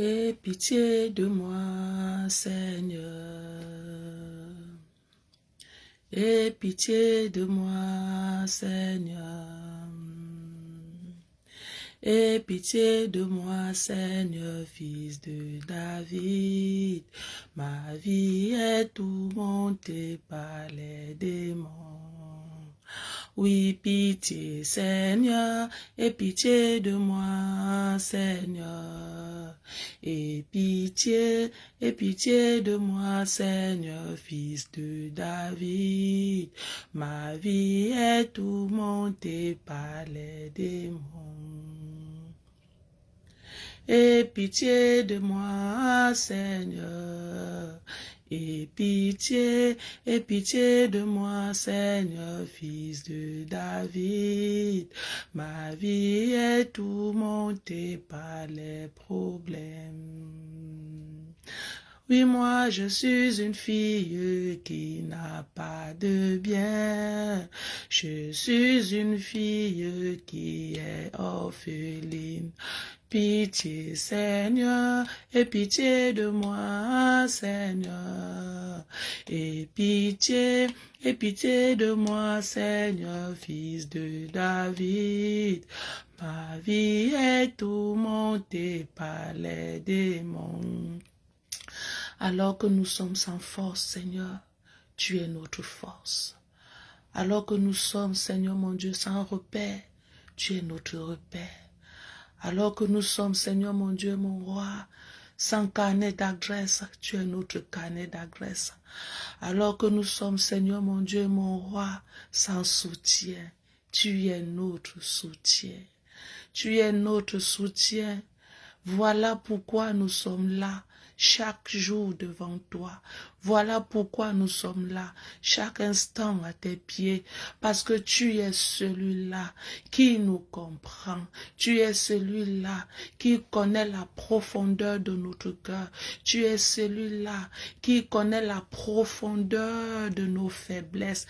Aie pitié de moi, Seigneur. Aie pitié de moi, Seigneur. Aie pitié de moi, Seigneur, fils de David. Ma vie est tourmentée par les démons. Oui, pitié, Seigneur, aie pitié de moi, Seigneur. Aie pitié de moi, Seigneur, fils de David. Ma vie est tourmentée par les démons. Aie pitié de moi, Seigneur. Aie pitié de moi, Seigneur, fils de David. Ma vie est tourmentée par les problèmes. Oui, moi je suis une fille qui n'a pas de bien. Je suis une fille qui est orpheline. Pitié, Seigneur, aie pitié de moi, Seigneur. Aie pitié de moi, Seigneur, fils de David. Ma vie est tourmentée par les démons. Alors que nous sommes sans force, Seigneur, tu es notre force. Alors que nous sommes, Seigneur mon Dieu, sans repère, tu es notre repère. Alors que nous sommes, Seigneur mon Dieu, mon roi, sans carnet d'adresse, tu es notre carnet d'adresse. Alors que nous sommes, Seigneur mon Dieu, mon roi, sans soutien, tu es notre soutien. Tu es notre soutien. Voilà pourquoi nous sommes là chaque jour devant toi. Voilà pourquoi nous sommes là chaque instant à tes pieds. Parce que tu es celui-là qui nous comprend. Tu es celui-là qui connaît la profondeur de notre cœur. Tu es celui-là qui connaît la profondeur de nos faiblesses.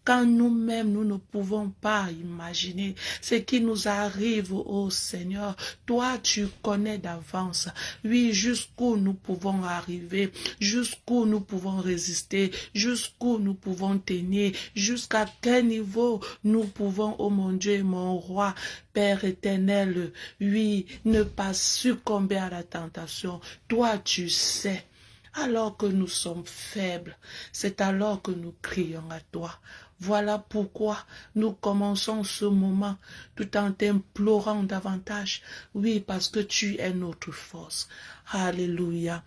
Quand nous-mêmes, nous ne pouvons pas imaginer ce qui nous arrive, ô Seigneur. Toi, tu connais d'avance. Oui, jusqu'où nous pouvons arriver, jusqu'où nous pouvons résister, jusqu'où nous pouvons tenir, jusqu'à quel niveau nous pouvons, ô mon Dieu et mon roi, Père éternel, oui, ne pas succomber à la tentation. Toi, tu sais. Alors que nous sommes faibles, c'est alors que nous crions à toi. Voilà pourquoi nous commençons ce moment tout en t'implorant davantage. Oui, parce que tu es notre force. Alléluia.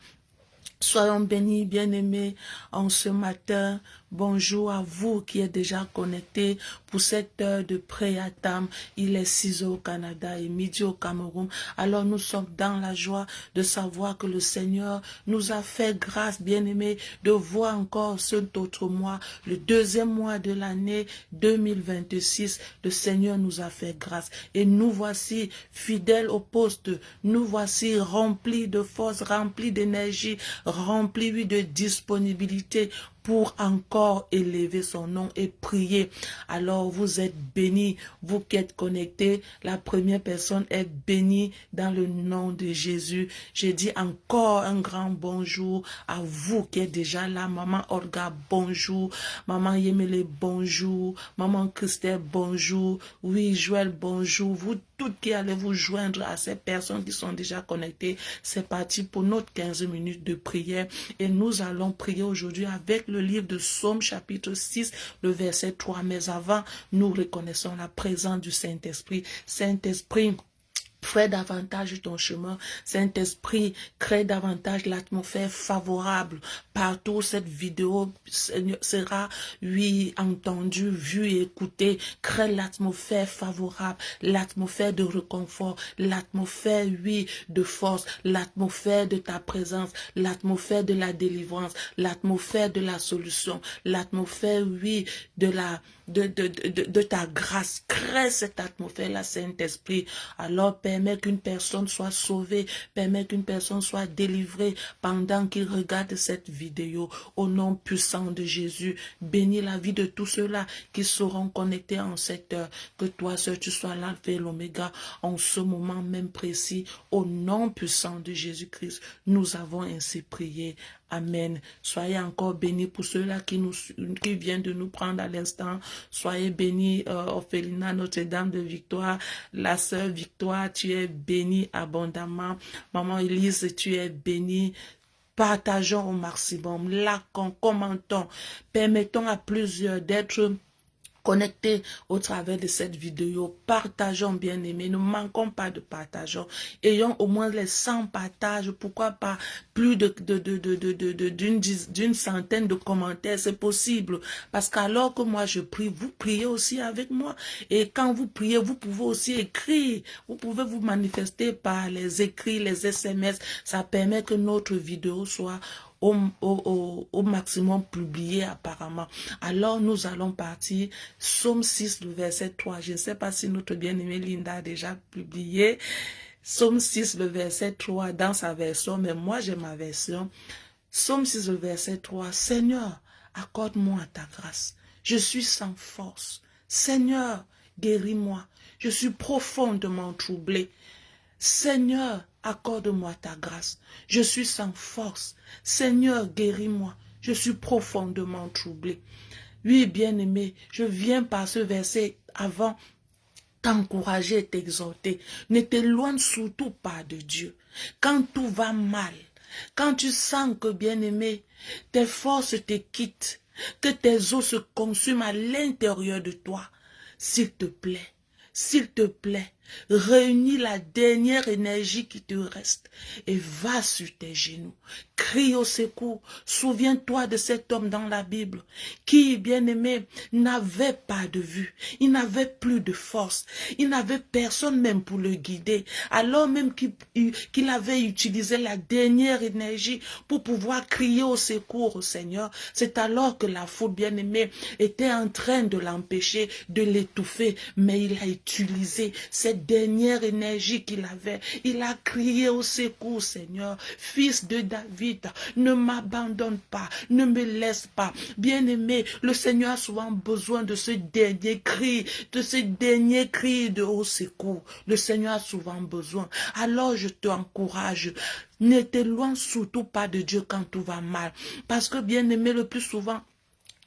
Soyons bénis, bien-aimés, en ce matin. Bonjour à vous qui êtes déjà connectés pour cette heure de Pré-Atam. Il est 6 heures au Canada et midi au Cameroun. Alors nous sommes dans la joie de savoir que le Seigneur nous a fait grâce, bien-aimés, de voir encore cet autre mois, le deuxième mois de l'année 2026. Le Seigneur nous a fait grâce. Et nous voici fidèles au poste. Nous voici remplis de force, remplis d'énergie, remplis, oui, de disponibilité pour encore élever son nom et prier. Alors vous êtes bénis, vous qui êtes connectés, la première personne est bénie dans le nom de Jésus. Je dis encore un grand bonjour à vous qui êtes déjà là. Maman Olga, bonjour. Maman Yemele, bonjour. Maman Christelle, bonjour. Oui, Joël, bonjour. Vous toutes qui allez vous joindre à ces personnes qui sont déjà connectées. C'est parti pour notre 15 minutes de prière. Et nous allons prier aujourd'hui avec le livre de Psaume chapitre 6, le verset 3. Mais avant, nous reconnaissons la présence du Saint-Esprit. Saint-Esprit, fais davantage ton chemin. Saint-Esprit, crée davantage l'atmosphère favorable. Partout, cette vidéo sera, oui, entendue, vue et écoutée. Crée l'atmosphère favorable, l'atmosphère de réconfort, l'atmosphère, oui, de force, l'atmosphère de ta présence, l'atmosphère de la délivrance, l'atmosphère de la solution, l'atmosphère, oui, de la de ta grâce. Crée cette atmosphère-là, Saint-Esprit. Alors permets qu'une personne soit sauvée, permets qu'une personne soit délivrée pendant qu'il regarde cette vidéo. Au nom puissant de Jésus, bénis la vie de tous ceux-là qui seront connectés en cette heure. Que toi seul tu sois l'alpha et l'oméga en ce moment même précis. Au nom puissant de Jésus-Christ, nous avons ainsi prié. Amen. Soyez encore bénis pour ceux-là qui viennent de nous prendre à l'instant. Soyez bénis, Orphelina Notre-Dame de Victoire, la sœur Victoire, tu es bénie abondamment. Maman Élise, tu es bénie. Partageons au maximum, likons, commentons, permettons à plusieurs d'être connectés au travers de cette vidéo. Partageons, bien-aimés, ne manquons pas de partageons. Ayons au moins les 100 partages, pourquoi pas plus d'une centaine de commentaires, c'est possible. Parce qu'alors que moi je prie, vous priez aussi avec moi. Et quand vous priez, vous pouvez aussi écrire. Vous pouvez vous manifester par les écrits, les SMS. Ça permet que notre vidéo soit au maximum publié apparemment. Alors nous allons partir. Psaume 6, le verset 3. Je ne sais pas si notre bien-aimée Linda a déjà publié. Psaume 6, le verset 3 dans sa version, mais moi j'ai ma version. Psaume 6, le verset 3. Seigneur, accorde-moi ta grâce. Je suis sans force. Seigneur, guéris-moi. Je suis profondément troublé. Seigneur, accorde-moi ta grâce. Je suis sans force. Seigneur, guéris-moi. Je suis profondément troublé. Oui, bien-aimé, je viens par ce verset avant t'encourager et t'exhorter. Ne t'éloigne surtout pas de Dieu. Quand tout va mal, quand tu sens que, bien-aimé, tes forces te quittent, que tes os se consument à l'intérieur de toi, s'il te plaît, réunis la dernière énergie qui te reste et va sur tes genoux. Crie au secours. Souviens-toi de cet homme dans la Bible qui, bien-aimé, n'avait pas de vue. Il n'avait plus de force. Il n'avait personne même pour le guider. Alors même qu'il avait utilisé la dernière énergie pour pouvoir crier au secours au Seigneur, c'est alors que la foule, bien-aimée, était en train de l'empêcher, de l'étouffer. Mais il a utilisé cette dernière énergie qu'il avait. Il a crié au secours, Seigneur. Fils de David, ne m'abandonne pas, ne me laisse pas. Bien-aimé, le Seigneur a souvent besoin de ce dernier cri, de haut secours. Le Seigneur a souvent besoin. Alors je t'encourage, ne t'éloigne surtout pas de Dieu quand tout va mal. Parce que, bien-aimé, le plus souvent,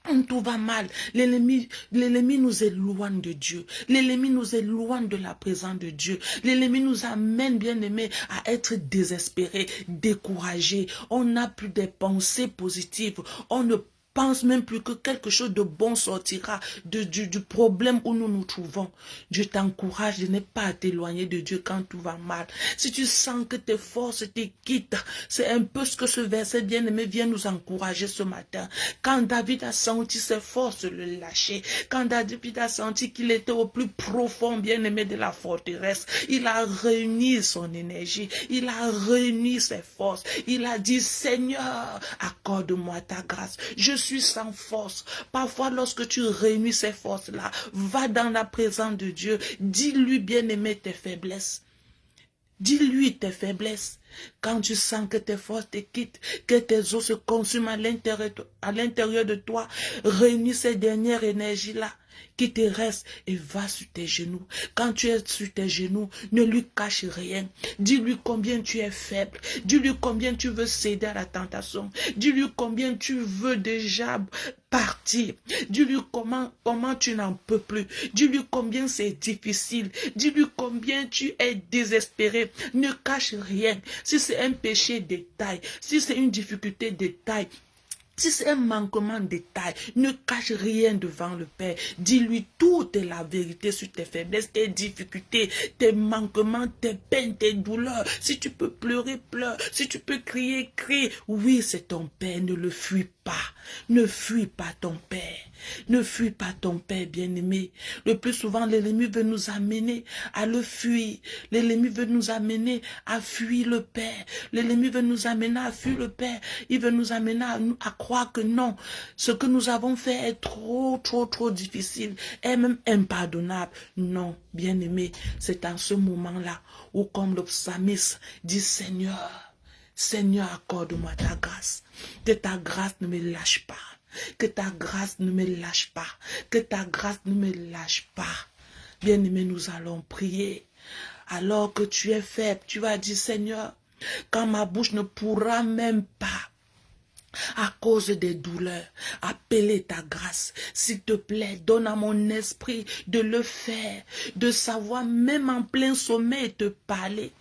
quand tout va mal, l'ennemi nous éloigne de Dieu. L'ennemi nous éloigne de la présence de Dieu. L'ennemi nous amène, bien-aimés, à être désespérés, découragés. On n'a plus des pensées positives. On ne pense même plus que quelque chose de bon sortira du problème où nous nous trouvons. Dieu t'encourage de ne pas t'éloigner de Dieu quand tout va mal. Si tu sens que tes forces te quittent, c'est un peu ce que ce verset bien-aimé vient nous encourager ce matin. Quand David a senti ses forces le lâcher, quand David a senti qu'il était au plus profond bien-aimé de la forteresse, il a réuni son énergie, il a réuni ses forces, il a dit, Seigneur, accorde-moi ta grâce. Je suis sans force. Parfois, lorsque tu réunis ces forces-là, va dans la présence de Dieu. Dis-lui, bien-aimé, tes faiblesses. Dis-lui tes faiblesses. Quand tu sens que tes forces te quittent, que tes os se consument à l'intérieur de toi, réunis ces dernières énergies-là qui te restent et va sur tes genoux. Quand tu es sur tes genoux, ne lui cache rien. Dis-lui combien tu es faible. Dis-lui combien tu veux céder à la tentation. Dis-lui combien tu veux déjà partir. Dis-lui comment tu n'en peux plus. Dis-lui combien c'est difficile. Dis-lui combien tu es désespéré. Ne cache rien. Si c'est un péché de taille, si c'est une difficulté de taille, si c'est un manquement de taille, ne cache rien devant le Père. Dis-lui toute la vérité sur tes faiblesses, tes difficultés, tes manquements, tes peines, tes douleurs. Si tu peux pleurer, pleure. Si tu peux crier, crie. Oui, c'est ton Père, ne le fuis pas. Ne fuis pas ton Père. Ne fuis pas ton Père bien-aimé. Le plus souvent, l'ennemi veut nous amener à le fuir. L'ennemi veut nous amener à fuir le Père. L'ennemi veut nous amener à fuir le Père. Il veut nous amener à croire que non, ce que nous avons fait est trop difficile, est même impardonnable. Non, bien-aimé, c'est en ce moment-là où, comme le psalmiste dit, Seigneur, Seigneur, accorde-moi ta grâce. Que ta grâce ne me lâche pas. Que ta grâce ne me lâche pas. Que ta grâce ne me lâche pas. Bien-aimé, nous allons prier. Alors que tu es faible, tu vas dire, Seigneur, quand ma bouche ne pourra même pas, à cause des douleurs, appeler ta grâce. S'il te plaît, donne à mon esprit de le faire, de savoir même en plein sommeil te parler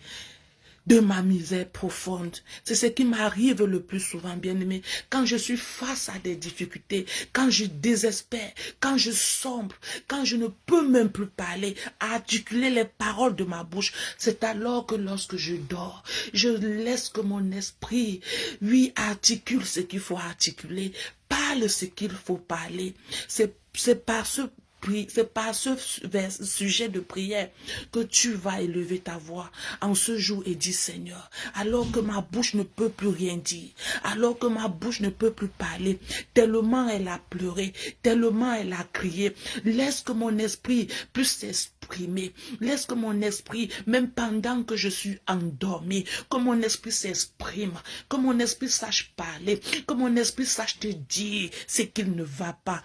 de ma misère profonde. C'est ce qui m'arrive le plus souvent, bien-aimé. Quand je suis face à des difficultés, quand je désespère, quand je sombre, quand je ne peux même plus parler, articuler les paroles de ma bouche, c'est alors que lorsque je dors, je laisse que mon esprit, lui, articule ce qu'il faut articuler, parle ce qu'il faut parler. C'est par ce c'est par ce sujet de prière que tu vas élever ta voix en ce jour et dire, Seigneur, alors que ma bouche ne peut plus rien dire, alors que ma bouche ne peut plus parler, tellement elle a pleuré, tellement elle a crié, laisse que mon esprit puisse s'exprimer, laisse que mon esprit, même pendant que je suis endormi, que mon esprit s'exprime, que mon esprit sache parler, que mon esprit sache te dire ce qu'il ne va pas.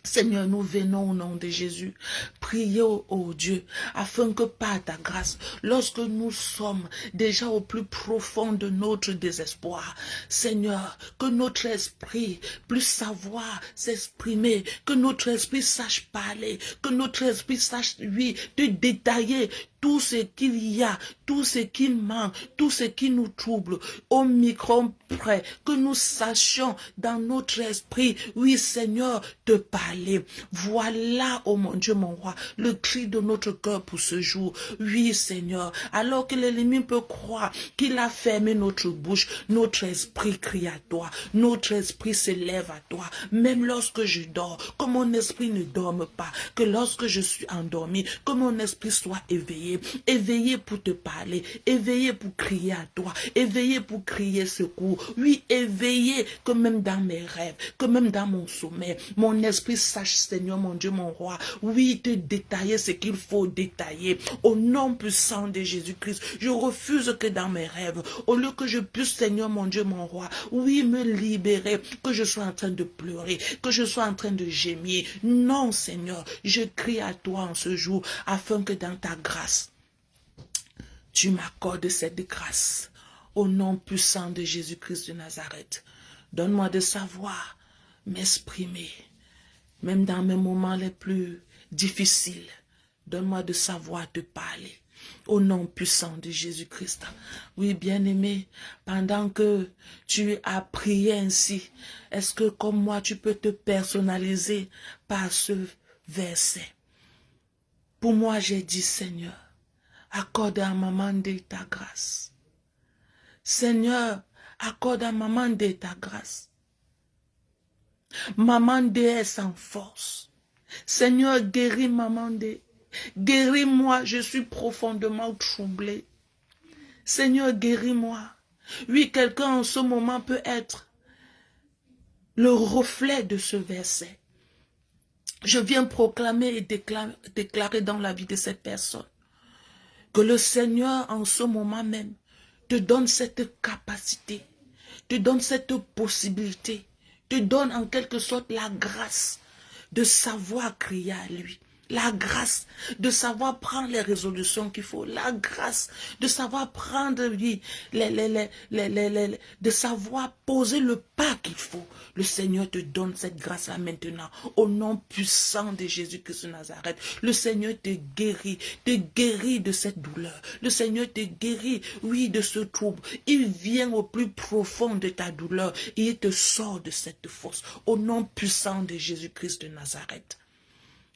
Seigneur, nous venons au nom de Jésus, prier au Dieu, afin que par ta grâce, lorsque nous sommes déjà au plus profond de notre désespoir, Seigneur, que notre esprit puisse savoir s'exprimer, que notre esprit sache parler, que notre esprit sache, lui, te détailler tout ce qu'il y a, tout ce qui manque, tout ce qui nous trouble, au micron près, que nous sachions dans notre esprit, oui Seigneur, te parler. Voilà, oh mon Dieu, mon roi, le cri de notre cœur pour ce jour. Oui Seigneur, alors que l'ennemi peut croire qu'il a fermé notre bouche, notre esprit crie à toi, notre esprit s'élève à toi, même lorsque je dors, que mon esprit ne dorme pas, que lorsque je suis endormi, que mon esprit soit éveillé, éveillé pour te parler, éveillé pour crier à toi, éveillé pour crier secours, oui, éveillé que même dans mes rêves, que même dans mon sommeil, mon esprit sache, Seigneur, mon Dieu, mon roi, oui, te détailler ce qu'il faut détailler, au nom puissant de Jésus-Christ. Je refuse que dans mes rêves, au lieu que je puisse, Seigneur, mon Dieu, mon roi, oui, me libérer, que je sois en train de pleurer, que je sois en train de gémir. Non, Seigneur, je crie à toi en ce jour, afin que dans ta grâce, tu m'accordes cette grâce, au nom puissant de Jésus-Christ de Nazareth. Donne-moi de savoir m'exprimer, même dans mes moments les plus difficiles. Donne-moi de savoir te parler, au nom puissant de Jésus-Christ. Oui, bien-aimé, pendant que tu as prié ainsi, est-ce que comme moi, tu peux te personnaliser par ce verset? Pour moi, j'ai dit, Seigneur, accorde à maman de ta grâce. Seigneur, accorde à maman de ta grâce. Maman de est sans force. Seigneur, guéris maman de. Guéris-moi, je suis profondément troublé. Seigneur, guéris-moi. Oui, quelqu'un en ce moment peut être le reflet de ce verset. Je viens proclamer et déclarer dans la vie de cette personne que le Seigneur en ce moment même te donne cette capacité, te donne cette possibilité, te donne en quelque sorte la grâce de savoir crier à lui. La grâce de savoir prendre les résolutions qu'il faut. La grâce de savoir prendre, oui, de savoir poser le pas qu'il faut. Le Seigneur te donne cette grâce-là maintenant. Au nom puissant de Jésus-Christ de Nazareth. Le Seigneur te guérit de cette douleur. Le Seigneur te guérit, oui, de ce trouble. Il vient au plus profond de ta douleur et il te sort de cette force. Au nom puissant de Jésus-Christ de Nazareth.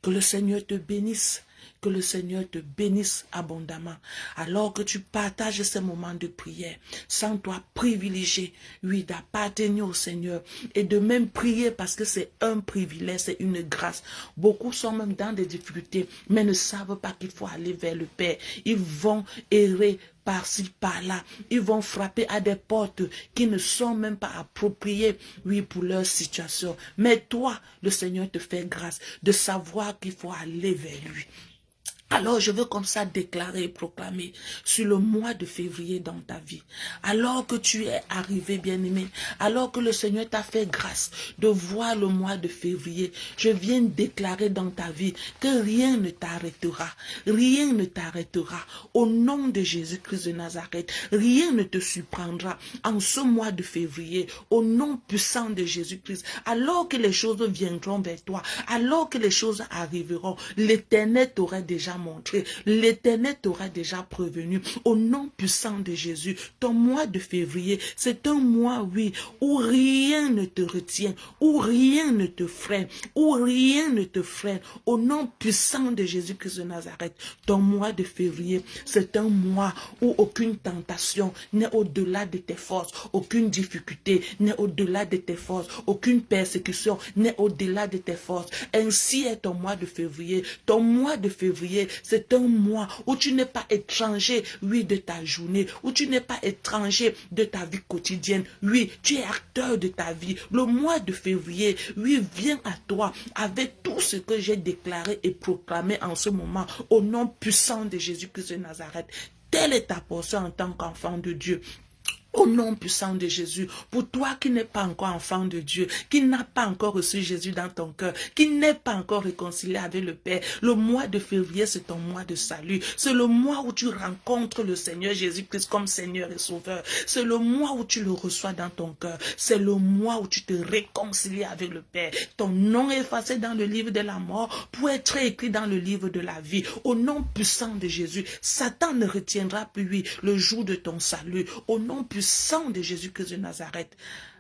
Que le Seigneur te bénisse Que le Seigneur te bénisse abondamment. Alors que tu partages ces moments de prière, sens-toi privilégié, oui, d'appartenir au Seigneur et de même prier parce que c'est un privilège, c'est une grâce. Beaucoup sont même dans des difficultés, mais ne savent pas qu'il faut aller vers le Père. Ils vont errer par-ci, par-là. Ils vont frapper à des portes qui ne sont même pas appropriées, oui, pour leur situation. Mais toi, le Seigneur te fait grâce de savoir qu'il faut aller vers lui. Alors je veux comme ça déclarer et proclamer sur le mois de février dans ta vie. Alors que tu es arrivé, bien-aimé, alors que le Seigneur t'a fait grâce de voir le mois de février, je viens déclarer dans ta vie que rien ne t'arrêtera. Rien ne t'arrêtera. Au nom de Jésus-Christ de Nazareth, rien ne te surprendra en ce mois de février. Au nom puissant de Jésus-Christ, alors que les choses viendront vers toi, alors que les choses arriveront, l'Éternel t'aurait déjà montré, l'Éternel t'aura déjà prévenu. Au nom puissant de Jésus, ton mois de février, c'est un mois, oui, où rien ne te retient, où rien ne te freine, où rien ne te freine. Au nom puissant de Jésus-Christ de Nazareth, ton mois de février, c'est un mois où aucune tentation n'est au-delà de tes forces, aucune difficulté n'est au-delà de tes forces, aucune persécution n'est au-delà de tes forces. Ainsi est ton mois de février. Ton mois de février, c'est un mois où tu n'es pas étranger, oui, de ta journée, où tu n'es pas étranger de ta vie quotidienne. Oui, tu es acteur de ta vie. Le mois de février, oui, vient à toi avec tout ce que j'ai déclaré et proclamé en ce moment au nom puissant de Jésus-Christ de Nazareth. Telle est ta portion en tant qu'enfant de Dieu. Au nom puissant de Jésus, pour toi qui n'es pas encore enfant de Dieu, qui n'a pas encore reçu Jésus dans ton cœur, qui n'est pas encore réconcilié avec le Père, le mois de février, c'est ton mois de salut. C'est le mois où tu rencontres le Seigneur Jésus-Christ comme Seigneur et Sauveur. C'est le mois où tu le reçois dans ton cœur. C'est le mois où tu te réconcilies avec le Père. Ton nom est effacé dans le livre de la mort pour être écrit dans le livre de la vie. Au nom puissant de Jésus, Satan ne retiendra plus, oui, le jour de ton salut. Au nom puissant de Jésus-Christ de Nazareth.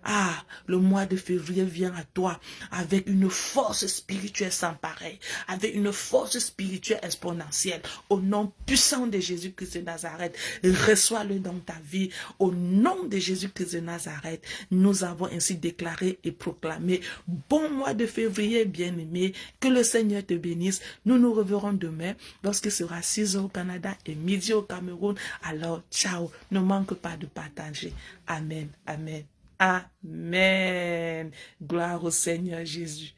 Ah, le mois de février vient à toi avec une force spirituelle sans pareil, avec une force spirituelle exponentielle. Au nom puissant de Jésus-Christ de Nazareth, reçois-le dans ta vie. Au nom de Jésus-Christ de Nazareth, nous avons ainsi déclaré et proclamé. Bon mois de février, bien-aimé, que le Seigneur te bénisse. Nous nous reverrons demain lorsqu'il sera 6 heures au Canada et midi au Cameroun. Alors, ciao, ne manque pas de partager. Amen, amen. Amen. Gloire au Seigneur Jésus.